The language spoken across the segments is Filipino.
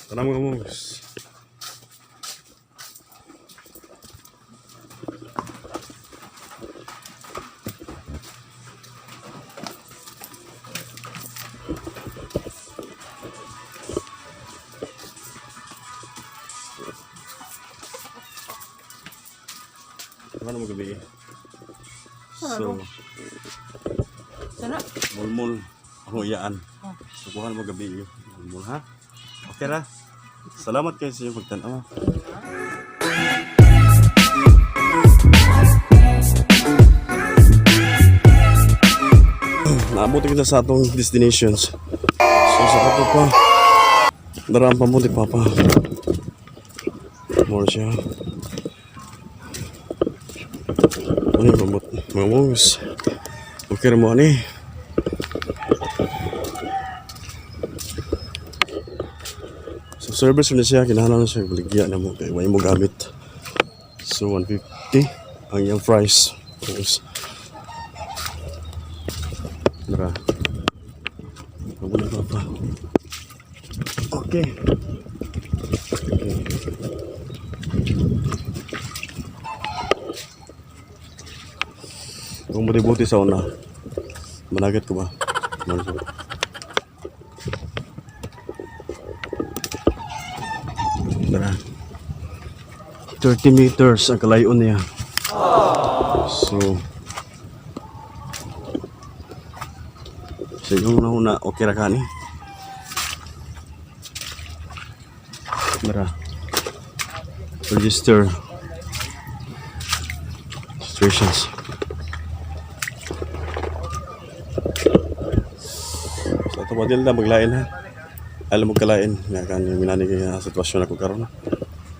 Tara mga moves. Ano mo gabi? So, Sana? mulmul ang iyaan. Subuhan mo gabi yun. Mulmul ha? Okay ra? Salamat kayo sa iyong pagtanaw. Naabuti kita sa atong destinations. So sa kato pa, daraan pa mo di papa. More siya. Ano yung mamut? Mamus. Okay mo ani. So service na siya, kinahanglan na siya baligya na mo kay way mo gamit. So 150 ang iyang price. Tapos Dara. Mabuti papa. Okay. Kung buti-buti sa una, managat ko ba? Tara. 30 meters ang kalayon niya. So, sa yung una, okay ra ka ni? Tara. Register situations. Ito ba din lang maglain ha? Alam mo kalain nga kan minani kay sitwasyon ako karon.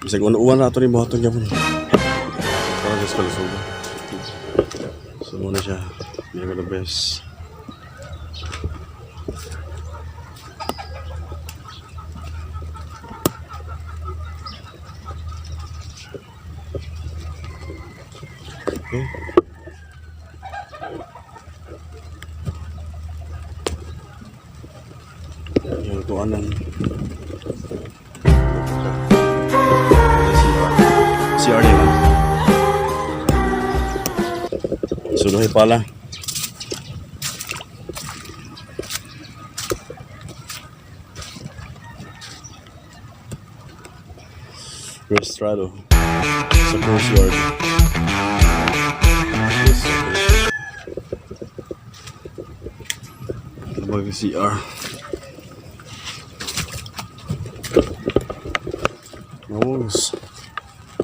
Bisag uwan na ato ni buhaton gyapon. Para sa kalusog. So muna siya. Hindi ko the best. Okay. Yung tuanan CR nila sunuhin pala Restrado sa Coast Guard. Mag-CR Mamos.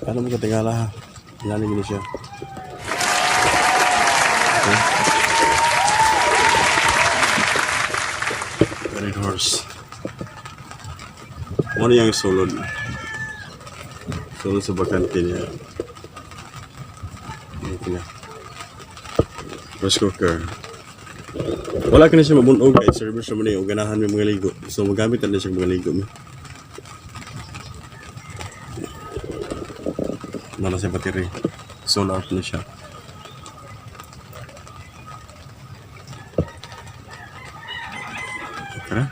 Ano mo katingala ha? Ilalim gini siya. Okay. Red horse. Ano yung sulod? Sulod sa bakante niya. Ito niya. Rice cooker. Wala ka na siya mabunog kahit service naman yung ganahan may mga ligo. So magamit na siya mga ligo mo. Wala siya battery. Solar na siya. Okay.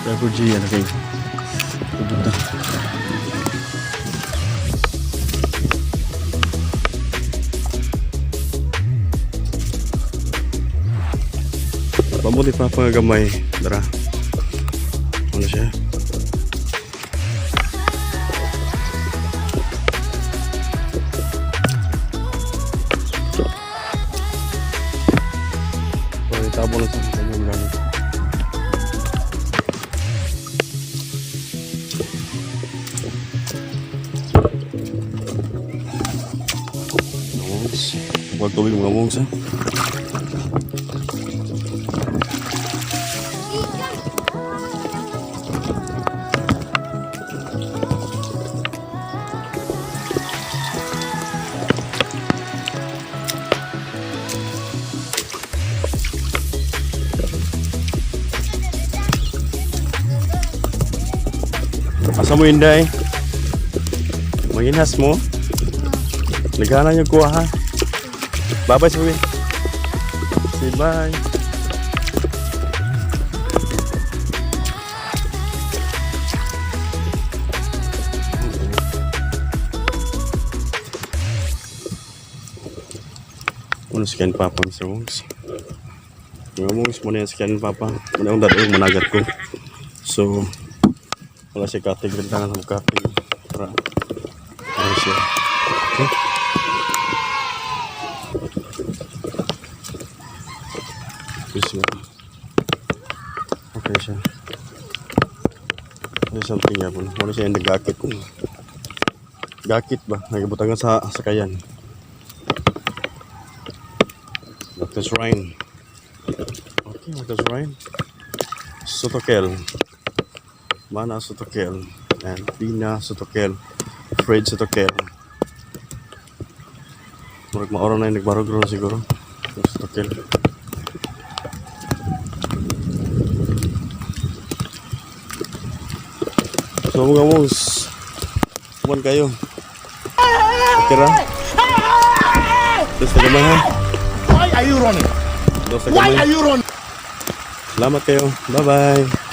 Refugee ano kayo? Pupunta. Pamuti pa pangagamay. Dara. Ano siya? Pagkitabo lang sa kanyang gamit. Huwag tubig mga mongs ha. Asa mo Inday? Manginas mo? Naghahanap yung kuha ha. Bye-bye, Sabi. Say bye. Muna si Ken Papa, Mr. Wongs. Mga Wongs, muna yan si Ken Papa. Muna yung dadaig, managat ko. So, wala siya katig rin tangan ng katig. Para, ano siya. Okay. Okay siya. There's something ya po. Muna siya yung nagakit. Gakit ba? Nagabutangan sa sakayan. Dr. Ryan. Okay, Dr. Ryan. Sotokel. Mana Sotokel. And Pina Sotokel. Fred Sotokel. Murag maoro na yung nagbarog ron siguro. Sotokel. So mga mons. Kuman kayo. Okay ra? Tapos na naman ha? Why are you running? Tapos na Why naman. are you running? Salamat kayo. Bye-bye.